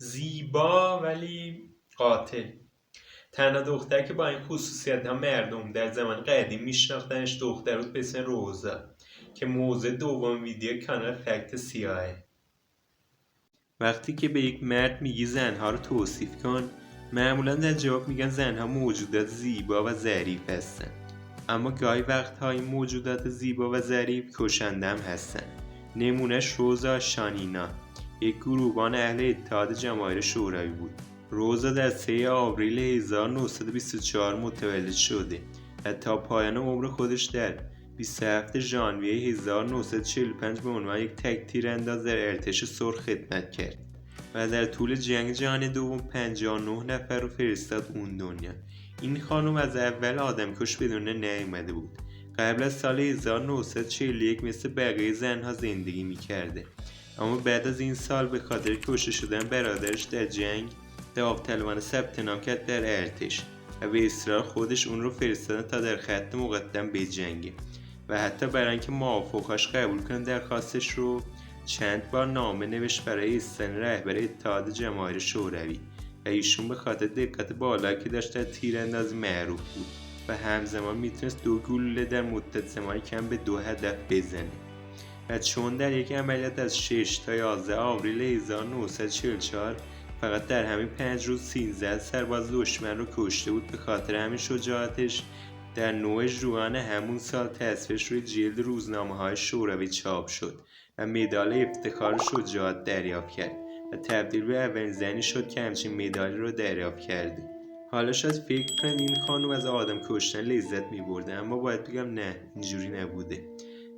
زیبا ولی قاتل. تنها دختر که با این خصوصیت ها مردم در زمان قدیم میشناختنش دختر بود به اسم روزا که موضوع دوم ویدیو کانال فکت سیاهه. وقتی که به یک مرد میگی زنها رو توصیف کن، معمولا در جواب میگن زنها موجودات زیبا و ظریف هستن، اما گاهی وقتها این موجودات زیبا و ظریف کشنده هم هستن. نمونهش روزا شانینا، یک گروهبان اهل اتحاد جماهیر شوروی بود. روزا در 3 آوریل 1924 متولد شده و تا پایان عمر خودش در 27 ژانویه 1945 به عنوان یک تک تیرانداز در ارتش سرخ خدمت کرد و در طول جنگ جهانی دوم 59 نفر رو فرستاد اون دنیا. این خانم از اول آدمکش به دنیا نیامده بود. قبل از سال 1941 مثل بقیه زنها زندگی میکرده، اما بعد از این سال به خاطر کشته شدن برادرش در جنگ داوطلبانه ثبت نام کرد در ارتش و به اصرار خودش اون رو فرستادن تا در خط مقدم بجنگه و حتی برای اینکه موافقاش قبول کنه درخواستش رو چند بار نامه نوشت برای استالین رهبر اتحاد جماهیر شوروی و ایشون به خاطر دقت بالایی که داشت در تیراندازی معروف بود و همزمان میتونست 2 گلوله در مدت زمانی کم به 2 هدف بزنه و چون در یک عملیات از 6 تا 11 آوریل 1944 فقط در همین 5 روز 13 سرباز دشمن رو کشته بود، به خاطر همین شجاعتش در 9 ژوئن همون سال تصویرش روی جلد روزنامه‌های شوروی چاپ شد و مدال افتخار شجاعت دریافت کرد و تبدیل به اولین زنی شد که همچین مدالی رو دریافت کرده. حالا شاید فکر کنید این خانم از آدم کشتن لذت می‌برده، اما باید بگم نه، اینجوری نبوده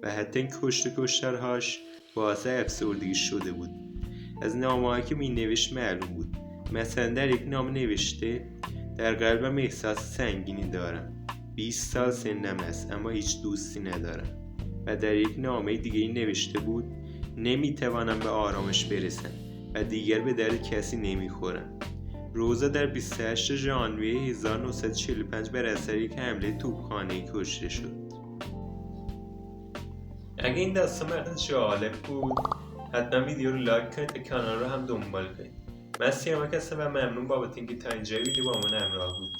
و حتی این کشتارهاش باعث افسردگی شده بود. از نامه‌هایی که می‌نوشت معلوم بود. مثلا در یک نامه نوشته: در قلبم احساس سنگینی دارم. 20 سال سنم است اما هیچ دوستی ندارم. و در یک نامه دیگه نوشته بود: نمی‌توانم به آرامش برسم و دیگر به درد کسی نمی‌خورم. روزا در 28 ژانویه 1945 بر اثر یک حمله توپخانه‌ای کشته شد. اگه این داستان براتون جالب بود حتما ویدیو رو لایک کنید و کانال رو هم دنبال کنید. من سیامک هستم و ممنون بابت اینکه تا اینجای ویدیو با من همراه بود.